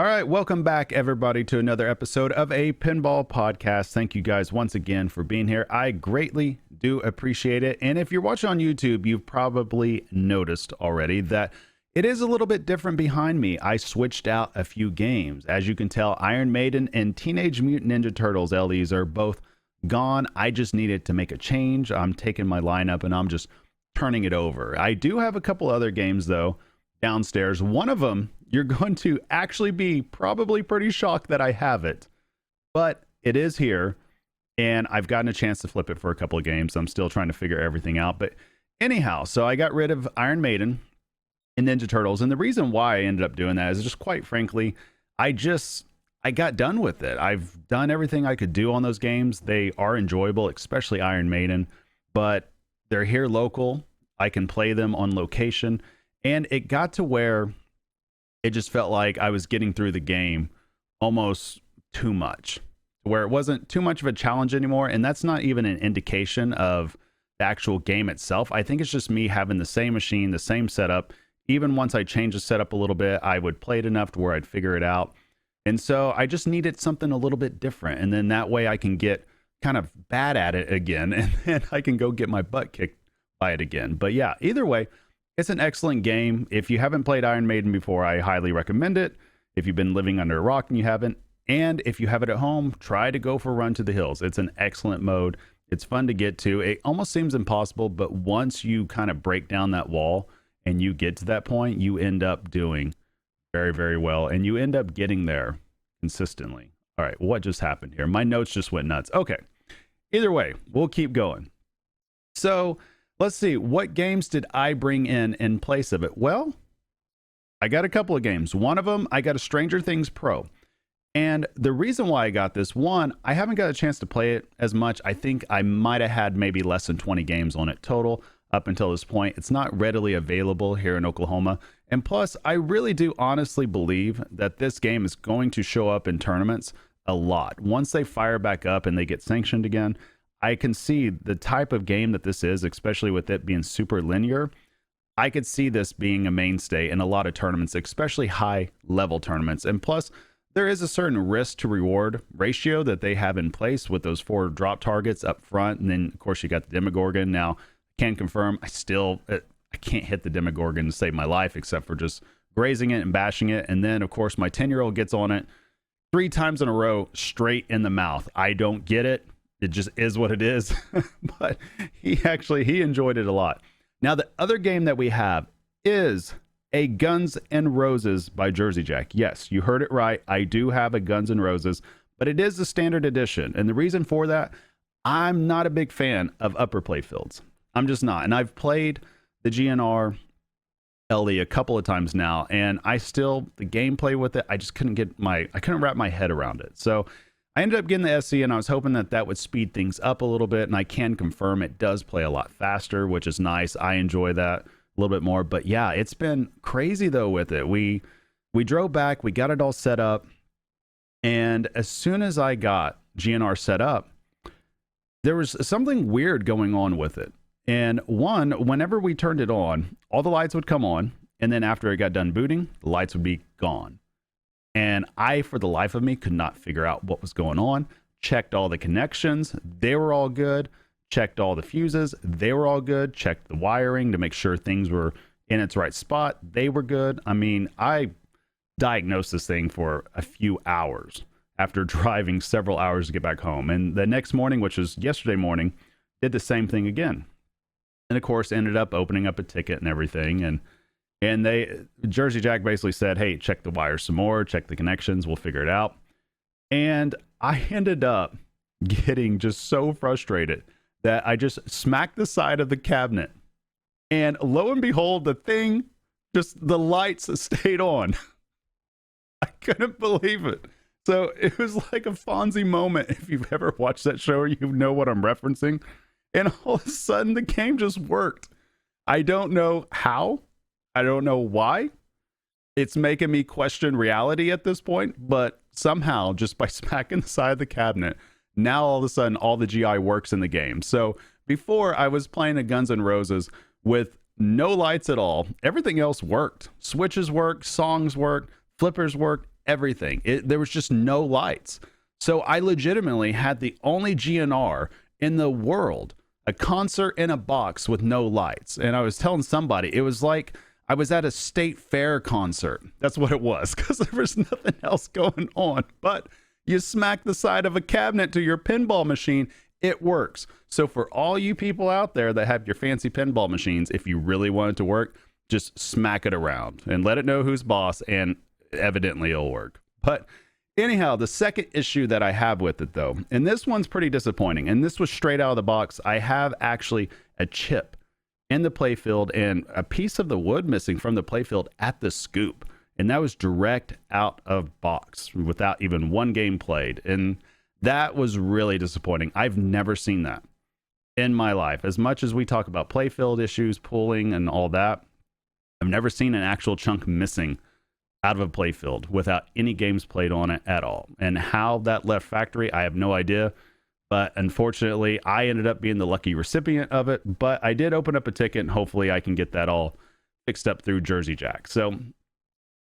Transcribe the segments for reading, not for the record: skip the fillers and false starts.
All right, welcome back, everybody, to another episode of a Pinball Podcast. Thank you guys once again for being here. I greatly do appreciate it. And if you're watching on YouTube, you've probably noticed already that it is a little bit different behind me. I switched out a few games. As you can tell, Iron Maiden and Teenage Mutant Ninja Turtles LEs are both gone. I just needed to make a change. I'm taking my lineup and I'm just turning it over. I do have a couple other games, though, downstairs. One of them, you're going to actually be probably pretty shocked that I have it, but it is here and I've gotten a chance to flip it for a couple of games. I'm still trying to figure everything out, but anyhow, so I got rid of Iron Maiden and Ninja Turtles, and the reason why I ended up doing that is just, quite frankly, I got done with it. I've done everything I could do on those games. They are enjoyable, especially Iron Maiden, but they're here local. I can play them on location, and it got to where it just felt like I was getting through the game almost too much, where it wasn't too much of a challenge anymore. And that's not even an indication of the actual game itself. I think it's just me having the same machine, the same setup. Even once I changed the setup a little bit, I would play it enough to where I'd figure it out. And so I just needed something a little bit different. And then that way I can get kind of bad at it again, and then I can go get my butt kicked by it again. But yeah, either way, it's an excellent game. If you haven't played Iron Maiden before, I highly recommend it. If you've been living under a rock and you haven't, and if you have it at home, try to go for Run to the Hills. It's an excellent mode. It's fun to get to. It almost seems impossible, but once you kind of break down that wall and you get to that point, you end up doing very, very well, and you end up getting there consistently. All right, what just happened here? My notes just went nuts. Okay, either way, we'll keep going. So let's see, what games did I bring in place of it? Well, I got a couple of games. One of them, I got a Stranger Things Pro. And the reason why I got this, one, I haven't got a chance to play it as much. I think I might have had maybe less than 20 games on it total up until this point. It's not readily available here in Oklahoma. And plus, I really do honestly believe that this game is going to show up in tournaments a lot. Once they fire back up and they get sanctioned again, I can see the type of game that this is, especially with it being super linear. I could see this being a mainstay in a lot of tournaments, especially high level tournaments. And plus, there is a certain risk to reward ratio that they have in place with those 4 drop targets up front. And then, of course, you got the Demogorgon. Now, I can confirm I can't hit the Demogorgon to save my life, except for just grazing it and bashing it. And then, of course, my 10-year-old gets on it 3 times in a row, straight in the mouth. I don't get it. It just is what it is. But he enjoyed it a lot. Now, the other game that we have is a Guns N' Roses by Jersey Jack. Yes, you heard it right. I do have a Guns N' Roses, but it is the standard edition. And the reason for that, I'm not a big fan of upper playfields. I'm just not. And I've played the GNR LE a couple of times now, and the gameplay with it, I just couldn't wrap my head around it. So I ended up getting the SE, and I was hoping that would speed things up a little bit, and I can confirm it does play a lot faster, which is nice. I enjoy that a little bit more. But yeah, it's been crazy though with it. We drove back, we got it all set up, and as soon as I got GNR set up, there was something weird going on with it. And one, whenever we turned it on, all the lights would come on, and then after it got done booting, the lights would be gone. And I, for the life of me, could not figure out what was going on. Checked all the connections. They were all good. Checked all the fuses. They were all good. Checked the wiring to make sure things were in its right spot. They were good. I mean, I diagnosed this thing for a few hours after driving several hours to get back home. And the next morning, which was yesterday morning, did the same thing again. And of course, ended up opening up a ticket and everything. And Jersey Jack basically said, hey, check the wires some more, check the connections, we'll figure it out. And I ended up getting just so frustrated that I just smacked the side of the cabinet. And lo and behold, the lights stayed on. I couldn't believe it. So it was like a Fonzie moment. If you've ever watched that show, you know what I'm referencing. And all of a sudden, the game just worked. I don't know how. I don't know why. It's making me question reality at this point, but somehow, just by smacking the side of the cabinet, now all of a sudden, all the GI works in the game. So before, I was playing a Guns N' Roses with no lights at all. Everything else worked. Switches worked, songs worked, flippers worked, everything. There was just no lights. So I legitimately had the only GNR in the world, a concert in a box with no lights. And I was telling somebody, it was like I was at a state fair concert. That's what it was, because there was nothing else going on. But you smack the side of a cabinet to your pinball machine, it works. So for all you people out there that have your fancy pinball machines, if you really want it to work, just smack it around and let it know who's boss, and evidently it'll work. But anyhow, the second issue that I have with it, though, and this one's pretty disappointing, and this was straight out of the box. I have actually a chip in the playfield and a piece of the wood missing from the playfield at the scoop, and that was direct out of box without even one game played, and that was really disappointing. I've never seen that in my life. As much as we talk about playfield issues, pooling, and all that, I've never seen an actual chunk missing out of a playfield without any games played on it at all. And how that left factory, I have no idea. But unfortunately, I ended up being the lucky recipient of it. But I did open up a ticket, and hopefully I can get that all fixed up through Jersey Jack. So,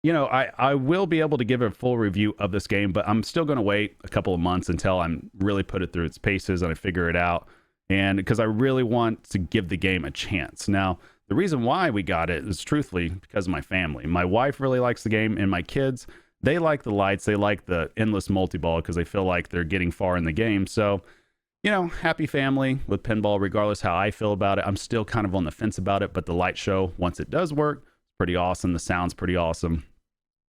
you know, I will be able to give a full review of this game, but I'm still going to wait a couple of months until I'm really put it through its paces and I figure it out. And because I really want to give the game a chance. Now, the reason why we got it is truthfully because of my family. My wife really likes the game, and my kids, they like the lights. They like the endless multi-ball because they feel like they're getting far in the game. So, you know, happy family with pinball, regardless how I feel about it. I'm still kind of on the fence about it, but the light show, once it does work, it's pretty awesome. The sound's pretty awesome.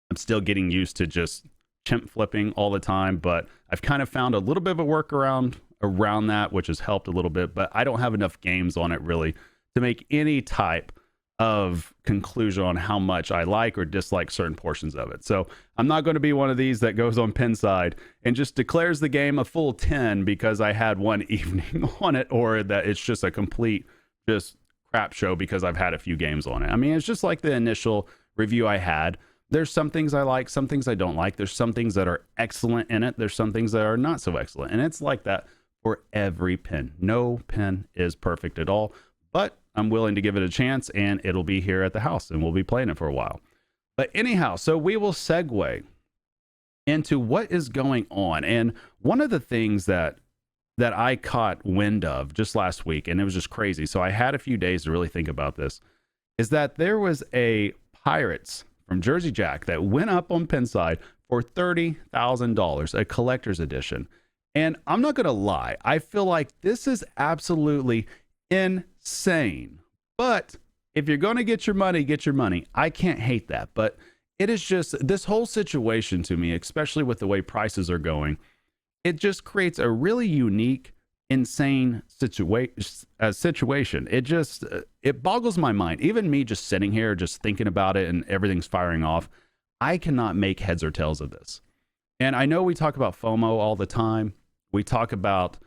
I'm still getting used to just chimp flipping all the time, but I've kind of found a little bit of a workaround around that, which has helped a little bit, but I don't have enough games on it really to make any type of conclusion on how much I like or dislike certain portions of it. So I'm not going to be one of these that goes on Pinside and just declares the game a full 10 because I had one evening on it, or that it's just a complete just crap show because I've had a few games on it. I mean, it's just like the initial review I had. There's some things I like, some things I don't like. There's some things that are excellent in it. There's some things that are not so excellent. And it's like that for every pin. No pin is perfect at all, but I'm willing to give it a chance, and it'll be here at the house, and we'll be playing it for a while. But anyhow, so we will segue into what is going on. And one of the things that I caught wind of just last week, and it was just crazy, so I had a few days to really think about this, is that there was a Pirates from Jersey Jack that went up on Pinside for $30,000, a collector's edition. And I'm not going to lie, I feel like this is absolutely insane. But if you're going to get your money, get your money. I can't hate that. But it is just this whole situation to me, especially with the way prices are going, it just creates a really unique, insane situation. It boggles my mind. Even me just sitting here, just thinking about it and everything's firing off, I cannot make heads or tails of this. And I know we talk about FOMO all the time. We talk about,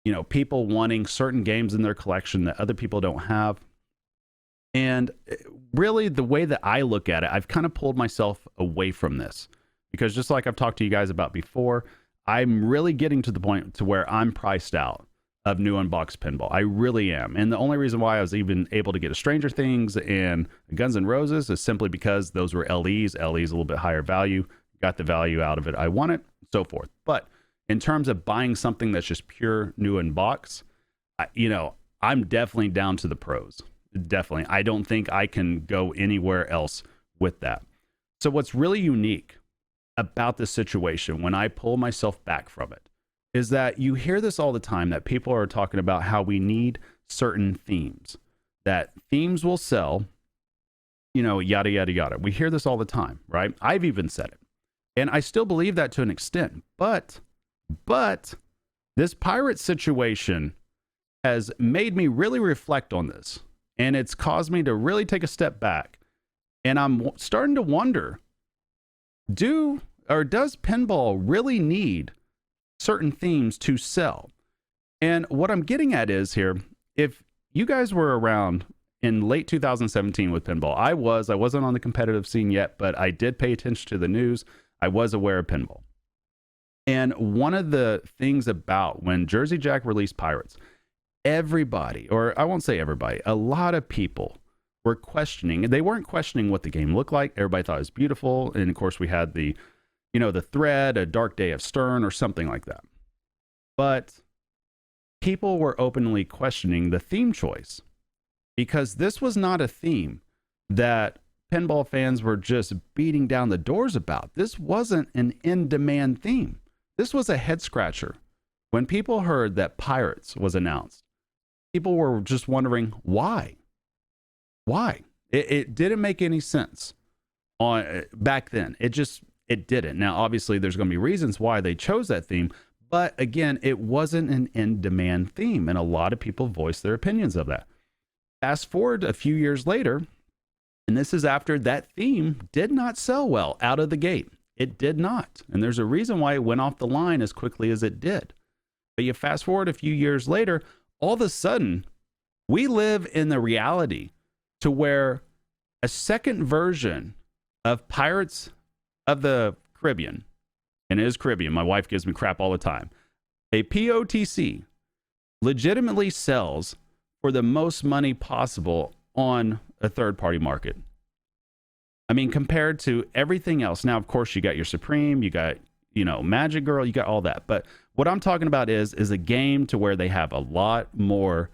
you know, people wanting certain games in their collection that other people don't have. And really, the way that I look at it, I've kind of pulled myself away from this because, just like I've talked to you guys about before, I'm really getting to the point to where I'm priced out of new unboxed pinball. I really am. And the only reason why I was even able to get a Stranger Things and Guns N' Roses is simply because those were LEs. LEs a little bit higher value. Got the value out of it I wanted, so forth. But in terms of buying something that's just pure new in box, I'm definitely down to the pros. Definitely. I don't think I can go anywhere else with that. So what's really unique about this situation when I pull myself back from it is that you hear this all the time, that people are talking about how we need certain themes, that themes will sell, yada, yada, yada. We hear this all the time, right? I've even said it. And I still believe that to an extent. But this pirate situation has made me really reflect on this. And it's caused me to really take a step back. And I'm starting to wonder, does pinball really need certain themes to sell? And what I'm getting at is here, if you guys were around in late 2017 with pinball, I wasn't on the competitive scene yet, but I did pay attention to the news. I was aware of pinball. And one of the things about when Jersey Jack released Pirates, everybody, or I won't say everybody, a lot of people were questioning. They weren't questioning what the game looked like. Everybody thought it was beautiful. And of course, we had the The Thread, A Dark Day of Stern, or something like that. But people were openly questioning the theme choice because this was not a theme that pinball fans were just beating down the doors about. This wasn't an in-demand theme. This was a head scratcher. When people heard that Pirates was announced, people were just wondering why. Why? It didn't make any sense back then. It didn't. Now, obviously, there's going to be reasons why they chose that theme. But again, it wasn't an in-demand theme, and a lot of people voiced their opinions of that. Fast forward a few years later, and this is after that theme did not sell well out of the gate. It did not. And there's a reason why it went off the line as quickly as it did. But you fast forward a few years later, all of a sudden, we live in the reality to where a second version of Pirates of the Caribbean, and it is Caribbean, my wife gives me crap all the time, a POTC legitimately sells for the most money possible on a third-party market. I mean, compared to everything else. Now, of course, you got your Supreme, you got, Magic Girl, you got all that. But what I'm talking about is a game to where they have a lot more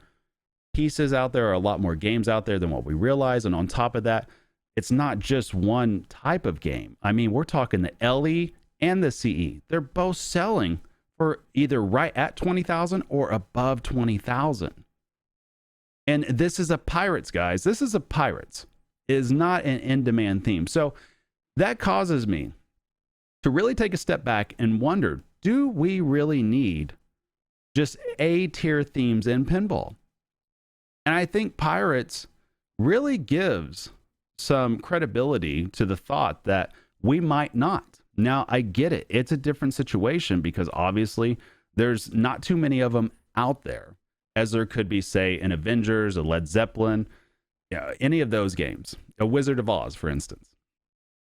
pieces out there, or a lot more games out there than what we realize. And on top of that, it's not just one type of game. I mean, we're talking the LE and the CE. They're both selling for either right at 20,000 or above 20,000. And this is a Pirates, guys. This is a Pirates. It is not an in-demand theme. So that causes me to really take a step back and wonder, do we really need just A-tier themes in pinball? And I think Pirates really gives some credibility to the thought that we might not. Now, I get it. It's a different situation because obviously there's not too many of them out there as there could be, say, an Avengers, a Led Zeppelin, any of those games, a Wizard of Oz, for instance,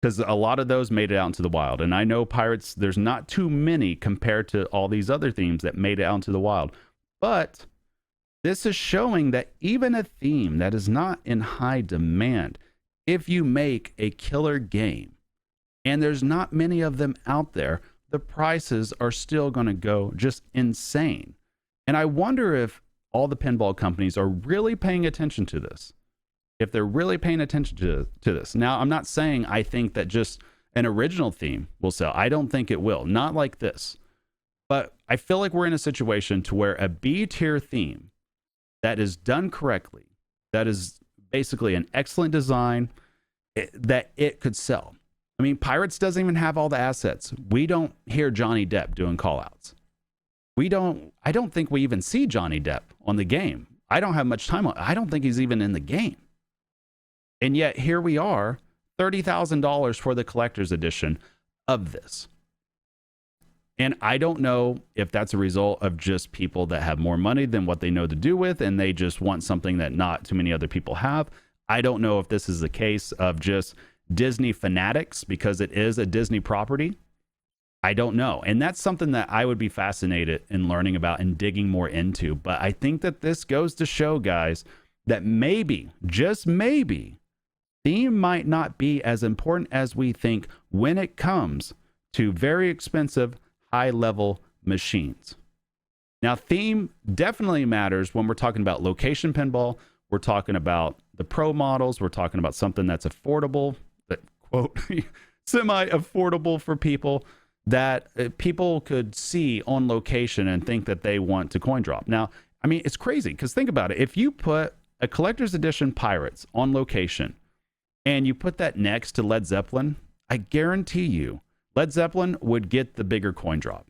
because a lot of those made it out into the wild. And I know Pirates, there's not too many compared to all these other themes that made it out into the wild. But this is showing that even a theme that is not in high demand, if you make a killer game, and there's not many of them out there, the prices are still going to go just insane. And I wonder if all the pinball companies are really paying attention to this. If they're really paying attention to this. Now, I'm not saying I think that just an original theme will sell. I don't think it will. Not like this. But I feel like we're in a situation to where a B-tier theme that is done correctly, that is basically an excellent design, that it could sell. I mean, Pirates doesn't even have all the assets. We don't hear Johnny Depp doing callouts. I don't think we even see Johnny Depp on the game. I don't have much time on. I don't think he's even in the game. And yet here we are, $30,000 for the collector's edition of this. And I don't know if that's a result of just people that have more money than what they know to do with, and they just want something that not too many other people have. I don't know if this is a case of just Disney fanatics because it is a Disney property. I don't know. And that's something that I would be fascinated in learning about and digging more into. But I think that this goes to show, guys, that maybe, just maybe, theme might not be as important as we think when it comes to very expensive, high-level machines. Now, theme definitely matters when we're talking about location pinball. We're talking about the pro models. We're talking about something that's affordable, that quote, semi-affordable for people, that people could see on location and think that they want to coin drop. Now, I mean, it's crazy because think about it. If you put a collector's edition Pirates on location and you put that next to Led Zeppelin, I guarantee you Led Zeppelin would get the bigger coin drop.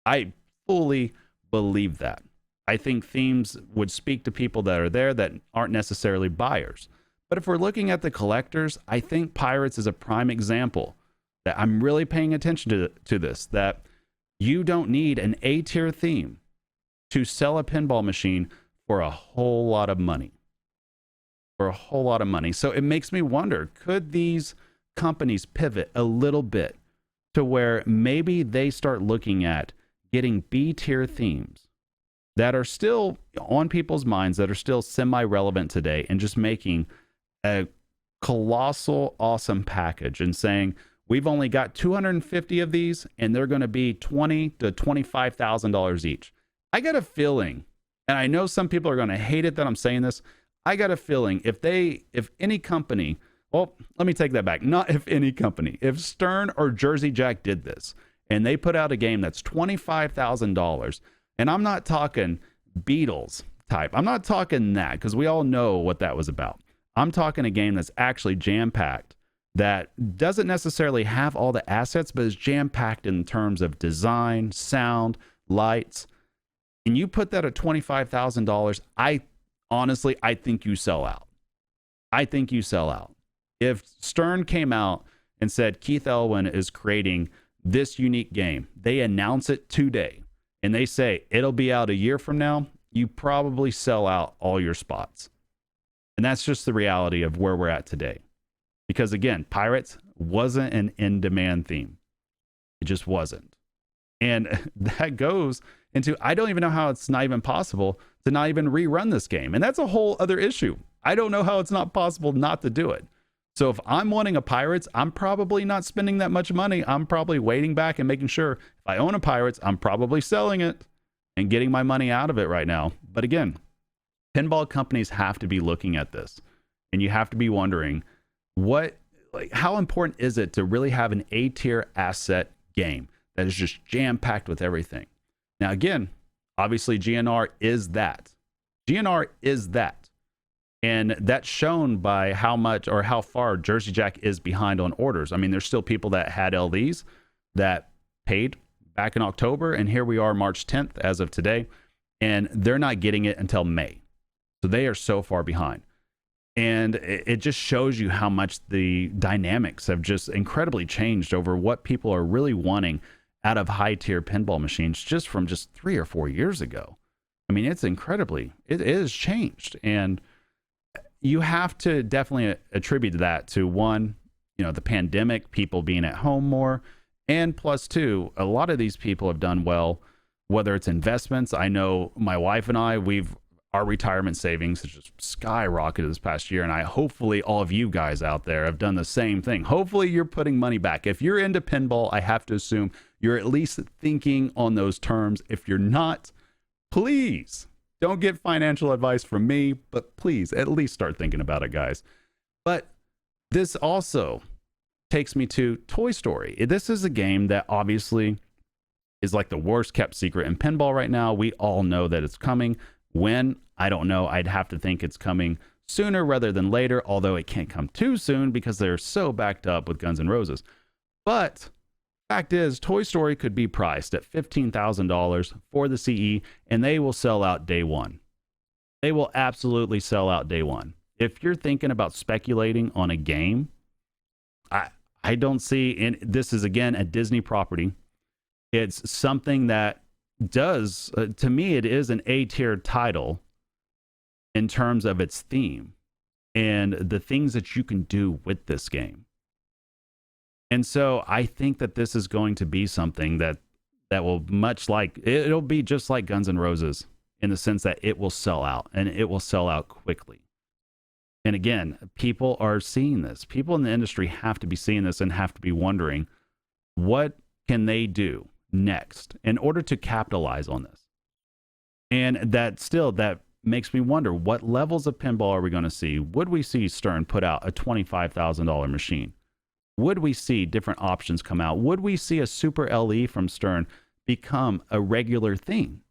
I fully believe that. I think themes would speak to people that are there that aren't necessarily buyers. But if we're looking at the collectors, I think Pirates is a prime example that I'm really paying attention to this, that you don't need an A-tier theme to sell a pinball machine for a whole lot of money. For a whole lot of money. So it makes me wonder, could these companies pivot a little bit to where maybe they start looking at getting B-tier themes that are still on people's minds, that are still semi-relevant today, and just making a colossal, awesome package and saying, we've only got 250 of these, and they're going to be $20,000 to $25,000 each. I got a feeling, and I know some people are going to hate it that I'm saying this. I got a feeling if any company, well, let me take that back. Not if any company, if Stern or Jersey Jack did this and they put out a game that's $25,000, and I'm not talking Beatles type. I'm not talking that, because we all know what that was about. I'm talking a game that's actually jam-packed, that doesn't necessarily have all the assets, but is jam-packed in terms of design, sound, lights. And you put that at $25,000, I think you sell out. I think you sell out. If Stern came out and said Keith Elwin is creating this unique game, they announce it today, and they say it'll be out a year from now, you probably sell out all your spots. And that's just the reality of where we're at today. Because again, Pirates wasn't an in-demand theme. It just wasn't. And that goes into, I don't even know how it's not even possible to not even rerun this game. And that's a whole other issue. I don't know how it's not possible not to do it. So if I'm wanting a Pirates, I'm probably not spending that much money. I'm probably waiting back and making sure if I own a Pirates, I'm probably selling it and getting my money out of it right now. But again, pinball companies have to be looking at this, and you have to be wondering how important is it to really have an A-tier asset game that is just jam-packed with everything. Now, again, obviously GNR is that. GNR is that. And that's shown by how much or how far Jersey Jack is behind on orders. I mean, there's still people that had LDs that paid back in October, and here we are March 10th as of today, and they're not getting it until May. So they are so far behind. And it just shows you how much the dynamics have just incredibly changed over what people are really wanting out of high-tier pinball machines just from just 3 or 4 years ago. I mean, it is changed. And you have to definitely attribute that to, one, the pandemic, people being at home more, and plus two, a lot of these people have done well, whether it's investments. I know my wife and I, our retirement savings has just skyrocketed this past year, and hopefully all of you guys out there have done the same thing. Hopefully you're putting money back. If you're into pinball, I have to assume you're at least thinking on those terms. If you're not, please don't get financial advice from me, but please at least start thinking about it, guys. But this also takes me to Toy Story. This is a game that obviously is like the worst kept secret in pinball right now. We all know that it's coming. When? I don't know. I'd have to think it's coming sooner rather than later, although it can't come too soon because they're so backed up with Guns N' Roses. But fact is, Toy Story could be priced at $15,000 for the CE, and they will sell out day one. They will absolutely sell out day one. If you're thinking about speculating on a game, I don't see, and this is again a Disney property. It's something that does, to me, it is an A-tier title in terms of its theme and the things that you can do with this game. And so I think that this is going to be something that will it'll be just like Guns N' Roses in the sense that it will sell out, and it will sell out quickly. And again, people are seeing this. People in the industry have to be seeing this and have to be wondering, what can they do next in order to capitalize on this? And that makes me wonder, what levels of pinball are we going to see? Would we see Stern put out a $25,000 machine? Would we see different options come out? Would we see a Super LE from Stern become a regular thing?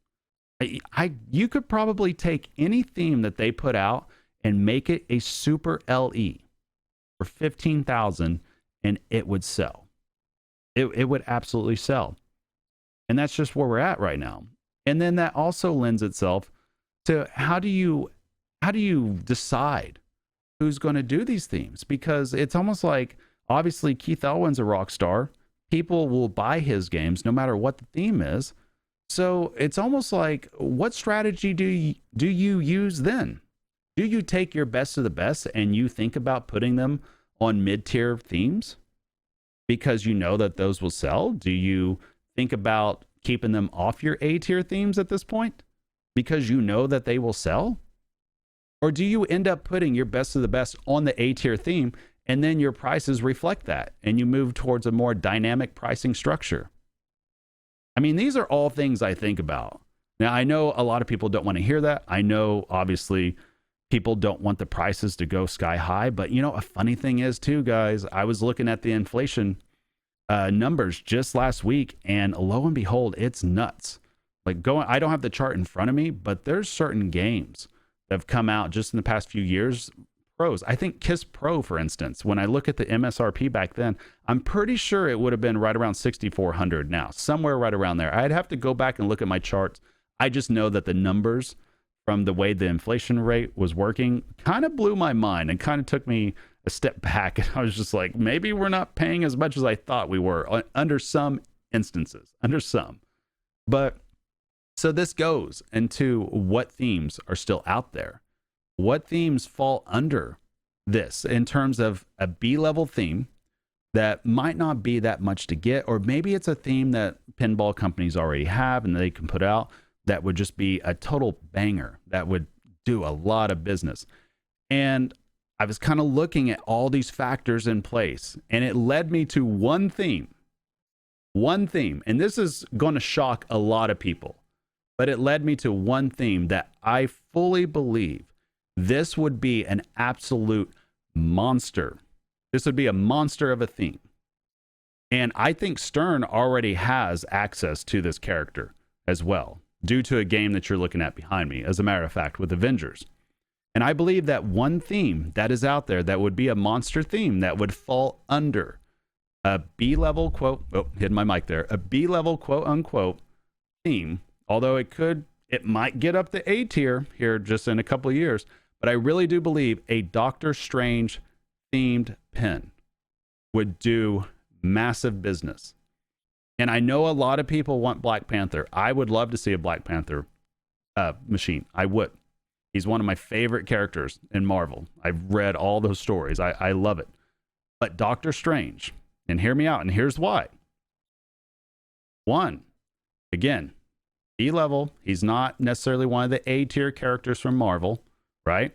You could probably take any theme that they put out and make it a Super LE for $15,000, and it would sell. It would absolutely sell. And that's just where we're at right now. And then that also lends itself to how do you decide who's going to do these themes? Because it's almost like, obviously Keith Elwin's a rock star. People will buy his games no matter what the theme is. So it's almost like, what strategy do you use then? Do you take your best of the best and you think about putting them on mid-tier themes because you know that those will sell? Do you think about keeping them off your A-tier themes at this point because you know that they will sell? Or do you end up putting your best of the best on the A-tier theme And then your prices reflect that, and you move towards a more dynamic pricing structure. I mean, these are all things I think about. Now, I know a lot of people don't want to hear that. I know, obviously, people don't want the prices to go sky high. But, you know, a funny thing is, too, guys, I was looking at the inflation numbers just last week, and lo and behold, it's nuts. Like, I don't have the chart in front of me, but there's certain games that have come out just in the past few years. Pros. I think Kiss Pro, for instance, when I look at the MSRP back then, I'm pretty sure it would have been right around 6,400 now, somewhere right around there. I'd have to go back and look at my charts. I just know that the numbers from the way the inflation rate was working kind of blew my mind and kind of took me a step back. And I was just like, maybe we're not paying as much as I thought we were under some instances, under some. But so this goes into what themes are still out there. What themes fall under this in terms of a B-level theme that might not be that much to get, or maybe it's a theme that pinball companies already have and they can put out that would just be a total banger that would do a lot of business. And I was kind of looking at all these factors in place, and it led me to one theme, and this is going to shock a lot of people, but it led me to one theme that I fully believe this would be an absolute monster. This would be a monster of a theme. And I think Stern already has access to this character as well, due to a game that you're looking at behind me, as a matter of fact, with Avengers. And I believe that one theme that is out there that would be a monster theme that would fall under a B-level quote, hit my mic there, a B-level quote unquote theme, although it might get up to A tier here just in a couple of years. But I really do believe a Doctor Strange themed pin would do massive business. And I know a lot of people want Black Panther. I would love to see a Black Panther machine. I would. He's one of my favorite characters in Marvel. I've read all those stories. I love it. But Doctor Strange, and hear me out, and here's why. One, again, B-level. He's not necessarily one of the A-tier characters from Marvel, right?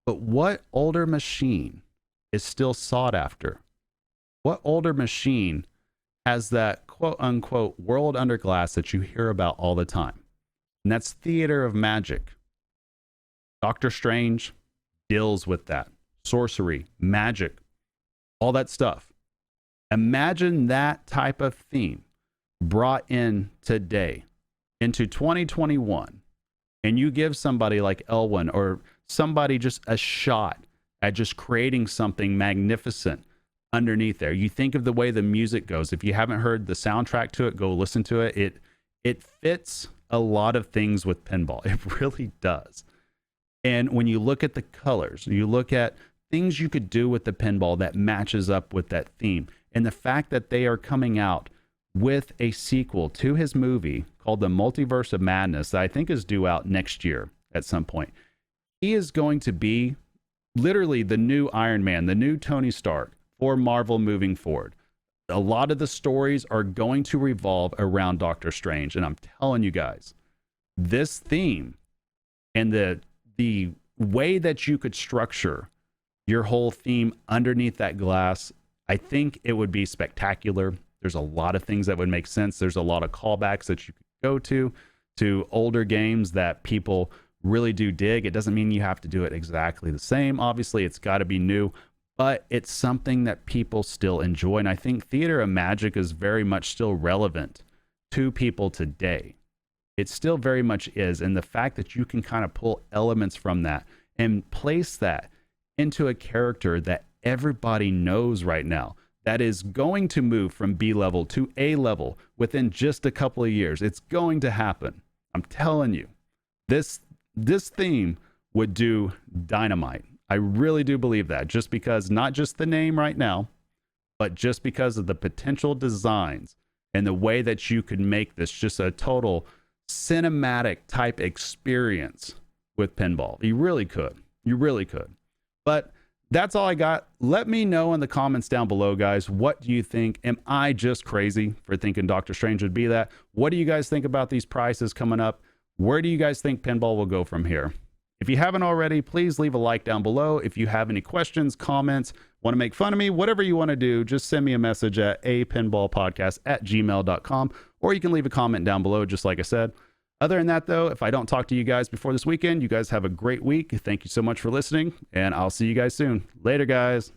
But what older machine is still sought after? What older machine has that quote unquote world under glass that you hear about all the time? And that's Theater of Magic. Doctor Strange deals with that. Sorcery, magic, all that stuff. Imagine that type of theme brought in today into 2021, and you give somebody like Elwin or somebody just a shot at just creating something magnificent underneath there. You think of the way the music goes. If you haven't heard the soundtrack to it, go listen to it. It fits a lot of things with pinball. It really does. And when you look at the colors, you look at things you could do with the pinball that matches up with that theme. And the fact that they are coming out with a sequel to his movie called The Multiverse of Madness that I think is due out next year at some point. He is going to be literally the new Iron Man, the new Tony Stark for Marvel moving forward. A lot of the stories are going to revolve around Doctor Strange. And I'm telling you guys, this theme and the way that you could structure your whole theme underneath that glass, I think it would be spectacular. There's a lot of things that would make sense. There's a lot of callbacks that you could go to older games that people really do dig. It doesn't mean you have to do it exactly the same. Obviously, it's got to be new, but it's something that people still enjoy. And I think Theater of Magic is very much still relevant to people today. It still very much is. And the fact that you can kind of pull elements from that and place that into a character that everybody knows right now, that is going to move from B level to A level within just a couple of years. It's going to happen. I'm telling you, this theme would do dynamite. I really do believe that, just because not just the name right now, but just because of the potential designs and the way that you could make this just a total cinematic type experience with pinball. You really could. You really could. But that's all I got. Let me know in the comments down below, guys. What do you think? Am I just crazy for thinking Doctor Strange would be that? What do you guys think about these prices coming up? Where do you guys think pinball will go from here? If you haven't already, please leave a like down below. If you have any questions, comments, want to make fun of me, whatever you want to do, just send me a message at APinballPodcast@gmail.com, or you can leave a comment down below, just like I said. Other than that, though, if I don't talk to you guys before this weekend, you guys have a great week. Thank you so much for listening, and I'll see you guys soon. Later, guys.